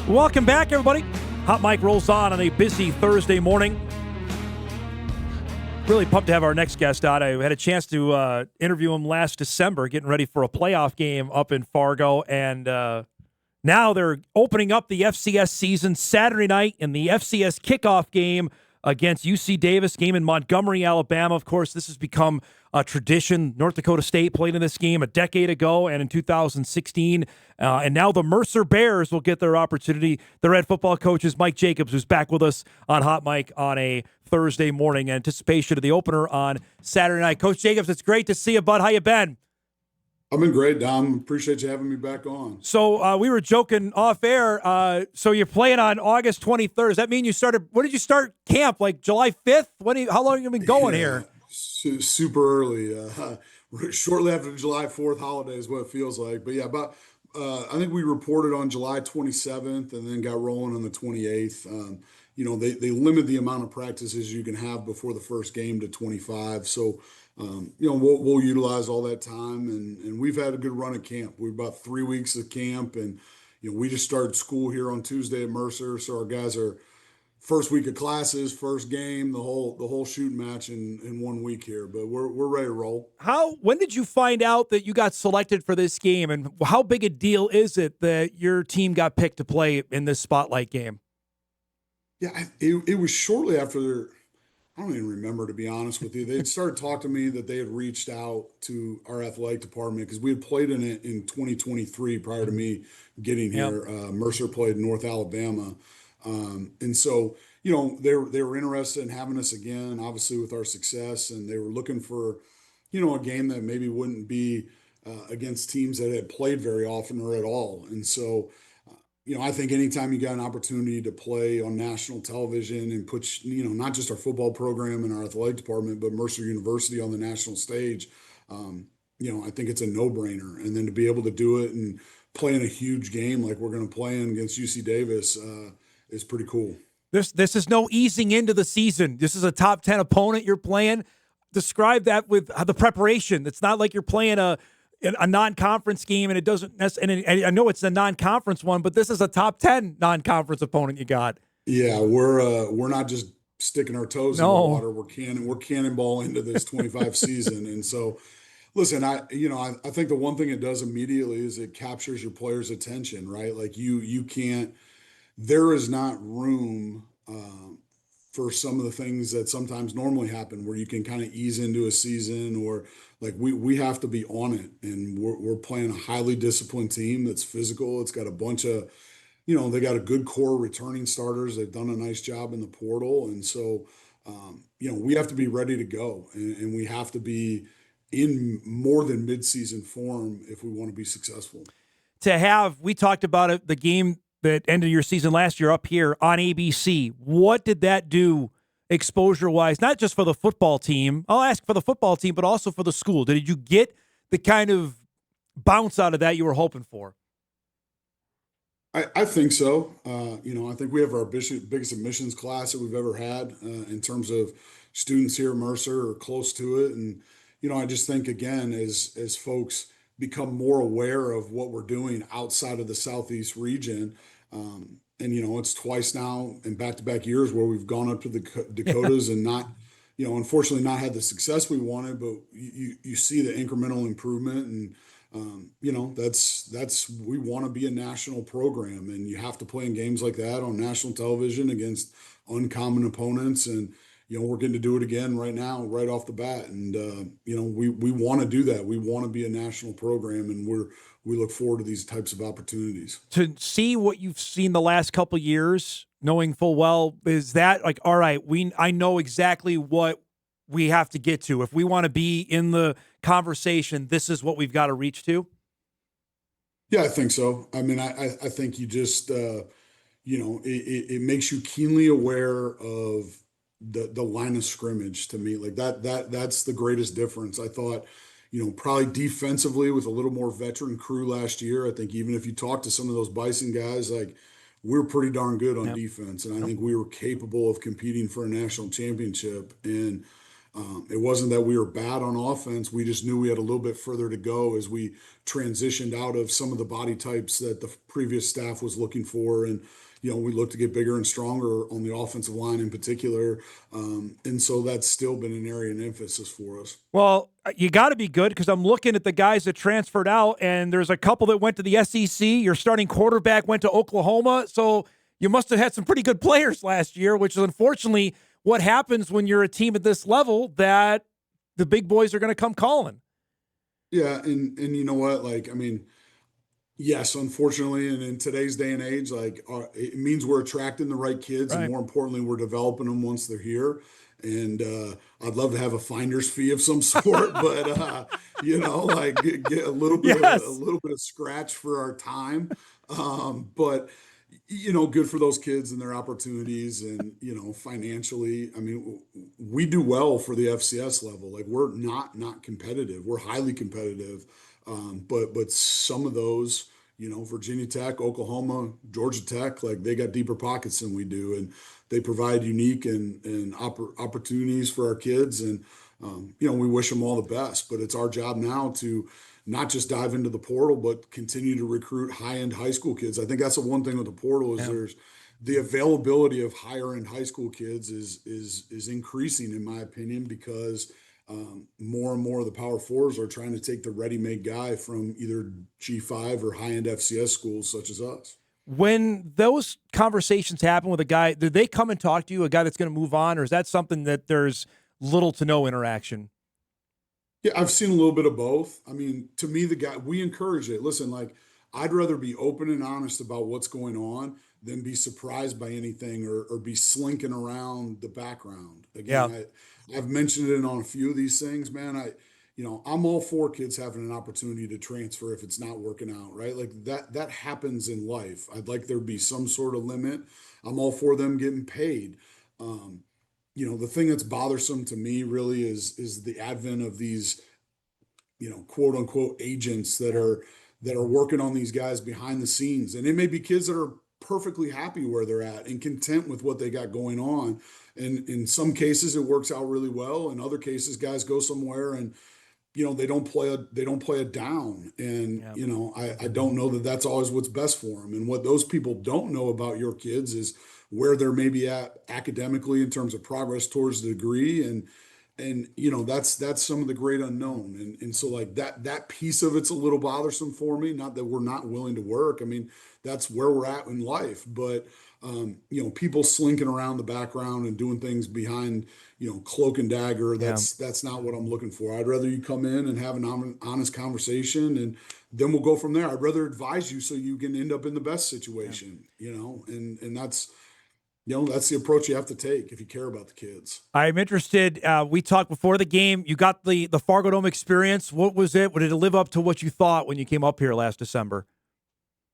Welcome back, everybody. Hot Mic rolls on a busy Thursday morning. Really pumped to have our next guest on. I had a chance to interview him last December, getting ready for a playoff game up in Fargo, and now they're opening up the FCS season Saturday night in the FCS Kickoff game against UC Davis, game in Montgomery, Alabama. Of course, this has become a tradition. North Dakota State played in this game a decade ago and in 2016. And now the Mercer Bears will get their opportunity. Their head football coach is Mike Jacobs, who's back with us on Hot Mic on a Thursday morning in anticipation of the opener on Saturday night. Coach Jacobs, it's great to see you, bud. How you been? I've been great, Dom. Appreciate you having me back on. So we were joking off air. So you're playing on August 23rd. Does that mean you started? When did you start camp? Like July 5th? How long have you been going here? Super early. Shortly after the July 4th holiday is what it feels like. But yeah, I think we reported on July 27th and then got rolling on the 28th. They limit the amount of practices you can have before the first game to 25. So we'll utilize all that time, and we've had a good run at camp. We're about 3 weeks of camp, and we just started school here on Tuesday at Mercer, so our guys are first week of classes, first game, the whole shooting match in 1 week here. But we're ready to roll. When did you find out that you got selected for this game, and how big a deal is it that your team got picked to play in this spotlight game? Yeah, it was shortly after. I don't even remember, to be honest with you. They'd started talking to me that they had reached out to our athletic department because we had played in it in 2023 prior to me getting here. Mercer played in North Alabama. And so, they were interested in having us again, obviously with our success, and they were looking for, a game that maybe wouldn't be against teams that had played very often or at all. And so, I think anytime you got an opportunity to play on national television and put, not just our football program and our athletic department, but Mercer University on the national stage, I think it's a no-brainer. And then to be able to do it and play in a huge game like we're going to play in against UC Davis is pretty cool. This is no easing into the season. This is a top 10 opponent you're playing. Describe that with the preparation. It's not like you're playing a non-conference game, and it doesn't necessarily, and I know it's a non-conference one, but this is a top 10 non-conference opponent you got. Yeah, we're not just sticking our toes in the water. We're cannonball into this 25 season. And so, listen, I think the one thing it does immediately is it captures your players' attention, right? Like you can't, there is not room for some of the things that sometimes normally happen where you can kind of ease into a season, or like we have to be on it. And we're playing a highly disciplined team that's physical. It's got a bunch of, they got a good core returning starters. They've done a nice job in the portal. And so, we have to be ready to go, and we have to be in more than midseason form if we want to be successful. We talked about it, the game that ended your season last year up here on ABC. What did that do exposure-wise, not just for the football team? I'll ask for the football team, but also for the school. Did you get the kind of bounce out of that you were hoping for? I think so. I think we have our biggest admissions class that we've ever had in terms of students here at Mercer, or close to it. And, I just think, again, as folks become more aware of what we're doing outside of the Southeast region, it's twice now in back-to-back years where we've gone up to the Dakotas and not, unfortunately not had the success we wanted, but you see the incremental improvement. And, we want to be a national program, and you have to play in games like that on national television against uncommon opponents. And, we're getting to do it again right now, right off the bat. And, we want to do that. We want to be a national program, and we look forward to these types of opportunities. To see what you've seen the last couple of years, knowing full well, is that like, all right, I know exactly what we have to get to. If we want to be in the conversation, this is what we've got to reach to? Yeah, I think so. I mean, I think you just, it makes you keenly aware of the line of scrimmage. To me, like that's the greatest difference. I thought, probably defensively with a little more veteran crew last year. I think even if you talk to some of those Bison guys, like we're pretty darn good on defense. And I think we were capable of competing for a national championship. And It wasn't that we were bad on offense. We just knew we had a little bit further to go as we transitioned out of some of the body types that the previous staff was looking for. And, we looked to get bigger and stronger on the offensive line in particular. And so that's still been an area of emphasis for us. Well, you got to be good because I'm looking at the guys that transferred out, and there's a couple that went to the SEC. Your starting quarterback went to Oklahoma. So you must have had some pretty good players last year, which is unfortunately what happens when you're a team at this level, that the big boys are going to come calling. Yeah. And you know what? Like, I mean, yes, unfortunately, and in today's day and age, like it means we're attracting the right kids, and Right. more importantly, we're developing them once they're here. And I'd love to have a finder's fee of some sort, but like get a little bit of a Yes. little bit of scratch for our time. But good for those kids and their opportunities, and financially, I mean, we do well for the FCS level. Like we're not competitive. We're highly competitive. But some of those, Virginia Tech, Oklahoma, Georgia Tech, like they got deeper pockets than we do, and they provide unique and opportunities for our kids. And we wish them all the best. But it's our job now to not just dive into the portal, but continue to recruit high-end high school kids. I think that's the one thing with the portal is Yeah. there's the availability of higher end high school kids is increasing, in my opinion, because more and more of the Power Fours are trying to take the ready-made guy from either G5 or high-end FCS schools such as us. When those conversations happen with a guy, do they come and talk to you, a guy that's going to move on, or is that something that there's little to no interaction? Yeah, I've seen a little bit of both. I mean, to me, we encourage it. Listen, like, I'd rather be open and honest about what's going on than be surprised by anything or be slinking around the background. Yeah. Again, I've mentioned it on a few of these things, man. I'm all for kids having an opportunity to transfer if it's not working out, right? Like that happens in life. I'd like there be some sort of limit. I'm all for them getting paid. Um, the thing that's bothersome to me really is the advent of these, quote unquote agents Yeah. that are working on these guys behind the scenes. And it may be kids that are perfectly happy where they're at and content with what they got going on. And in some cases it works out really well. In other cases, guys go somewhere and they don't play a down. And Yeah. I don't know that that's always what's best for them. And what those people don't know about your kids is where they're maybe at academically in terms of progress towards the degree. And that's some of the great unknown. And so like that piece of it's a little bothersome for me. Not that we're not willing to work. I mean, that's where we're at in life. But people slinking around the background and doing things behind, cloak and dagger. Yeah. That's not what I'm looking for. I'd rather you come in and have an honest conversation, and then we'll go from there. I'd rather advise you so you can end up in the best Yeah. situation, and that's the approach you have to take if you care about the kids. I'm interested. We talked before the game. You got the Fargo Dome experience. What was it? Did it live up to what you thought when you came up here last December?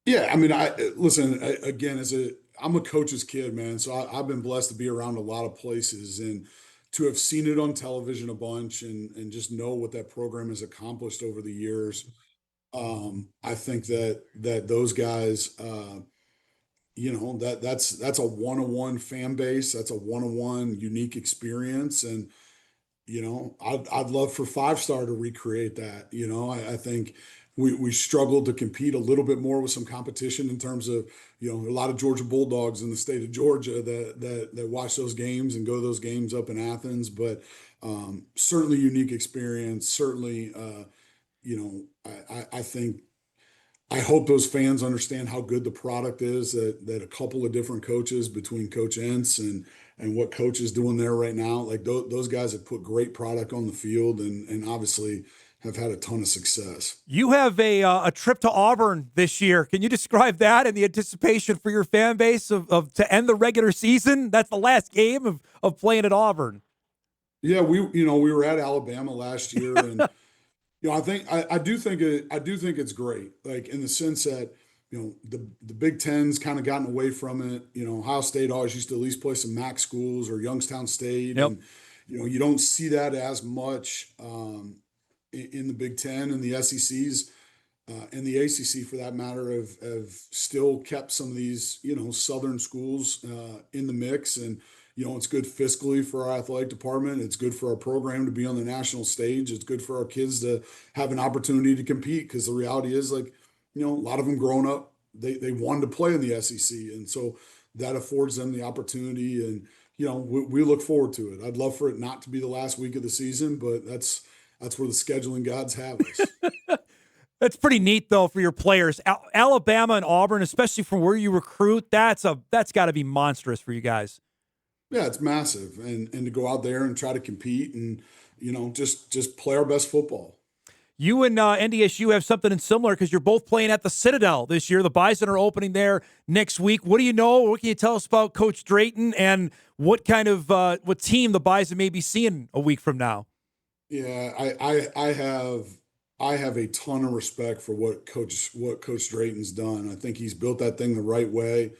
Yeah, I mean, I listen again I'm a coach's kid, man. So I've been blessed to be around a lot of places and to have seen it on television a bunch and just know what that program has accomplished over the years. I think that those guys, that's a one-on-one fan base. That's a one-on-one unique experience, and I'd love for Five Star to recreate that. I think we struggled to compete a little bit more with some competition in terms of, a lot of Georgia Bulldogs in the state of Georgia that watch those games and go to those games up in Athens. But certainly unique experience. Certainly, I think I hope those fans understand how good the product is that a couple of different coaches between Coach Entz and what Coach is doing there right now. Like those guys have put great product on the field and obviously have had a ton of success. You have a trip to Auburn this year. Can you describe that and the anticipation for your fan base of to end the regular season? That's the last game of playing at Auburn. Yeah, we were at Alabama last year, and I do think it's great, like in the sense that the Big Ten's kind of gotten away from it. Ohio State always used to at least play some MAC schools or Youngstown State, Yep. and you don't see that as much in the Big Ten, and the SECs and the ACC for that matter have still kept some of these Southern schools in the mix, and It's good fiscally for our athletic department. It's good for our program to be on the national stage. It's good for our kids to have an opportunity to compete, because the reality is, like, a lot of them growing up, they wanted to play in the SEC. And so that affords them the opportunity. And, we look forward to it. I'd love for it not to be the last week of the season, but that's where the scheduling gods have us. That's pretty neat, though, for your players. Alabama and Auburn, especially from where you recruit, that's got to be monstrous for you guys. Yeah, it's massive. And to go out there and try to compete and, just play our best football. You and NDSU have something in similar, because you're both playing at the Citadel this year. The Bison are opening there next week. What do you know? What can you tell us about Coach Drayton, and what kind of what team the Bison may be seeing a week from now? Yeah, I have a ton of respect for what Coach Drayton's done. I think he's built that thing the right way.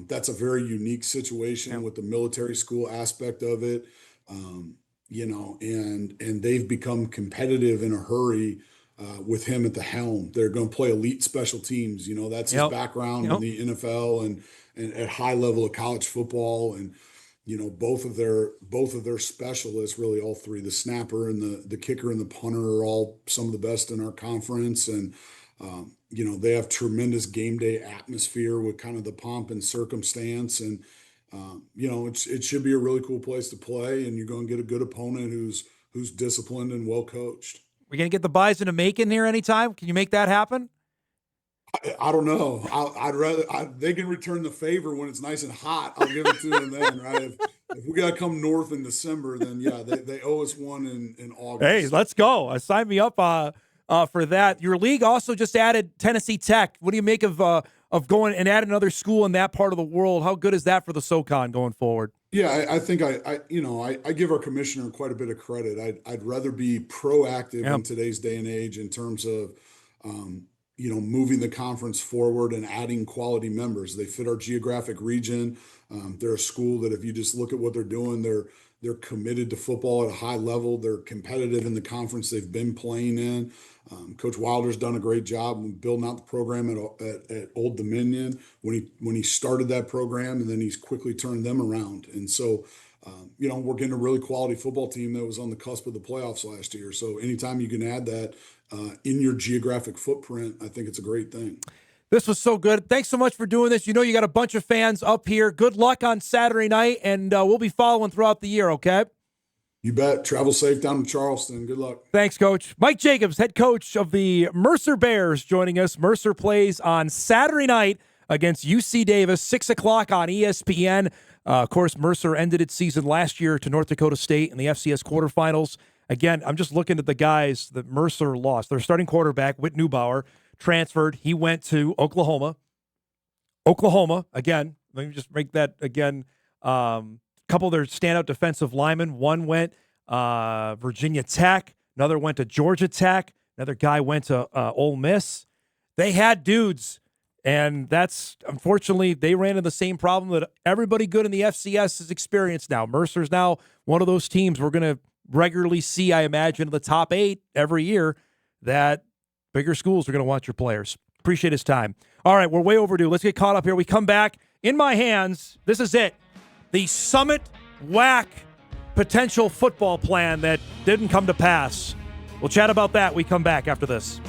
That's a very unique situation with the military school aspect of it. And they've become competitive in a hurry with him at the helm. They're going to play elite special teams. That's his background in the NFL and at high level of college football. And both of their specialists, really all three, the snapper and the kicker and the punter, are all some of the best in our conference. And they have tremendous game day atmosphere with kind of the pomp and circumstance. And it should be a really cool place to play, and you're going to get a good opponent who's disciplined and well coached. We're going to get the Bison to Macon here anytime. Can you make that happen? I don't know. I'd rather they can return the favor when it's nice and hot. I'll give it to them then, right? If we got to come north in December, then yeah, they owe us one in August. Hey, let's go. Sign me up for that. Your league also just added Tennessee Tech. What do you make of going and add another school in that part of the world? How good is that for the SoCon going forward? Yeah, I think I give our commissioner quite a bit of credit. I'd rather be proactive in today's day and age in terms of moving the conference forward and adding quality members. They fit our geographic region. They're a school that, if you just look at what they're doing, they're committed to football at a high level. They're competitive in the conference they've been playing in. Coach Wilder's done a great job building out the program at Old Dominion when he started that program, and then he's quickly turned them around. And so, we're getting a really quality football team that was on the cusp of the playoffs last year. So anytime you can add that in your geographic footprint, I think it's a great thing. This was so good. Thanks so much for doing this. You got a bunch of fans up here. Good luck on Saturday night, and we'll be following throughout the year, okay? You bet. Travel safe down to Charleston. Good luck. Thanks, Coach. Mike Jacobs, head coach of the Mercer Bears, joining us. Mercer plays on Saturday night against UC Davis, 6 o'clock on ESPN. Of course, Mercer ended its season last year to North Dakota State in the FCS quarterfinals. Again, I'm just looking at the guys that Mercer lost. Their starting quarterback, Whit Neubauer, transferred. He went to Oklahoma. Again, let me just make that again. Couple of their standout defensive linemen. One went Virginia Tech. Another went to Georgia Tech. Another guy went to Ole Miss. They had dudes, and that's, unfortunately, they ran into the same problem that everybody good in the FCS has experienced now. Mercer's now one of those teams we're going to regularly see, I imagine, in the top 8 every year, that bigger schools are going to want your players. Appreciate his time. All right, we're way overdue. Let's get caught up here. We come back. In my hands, this is it. The Summit WAC potential football plan that didn't come to pass. We'll chat about that. We come back after this.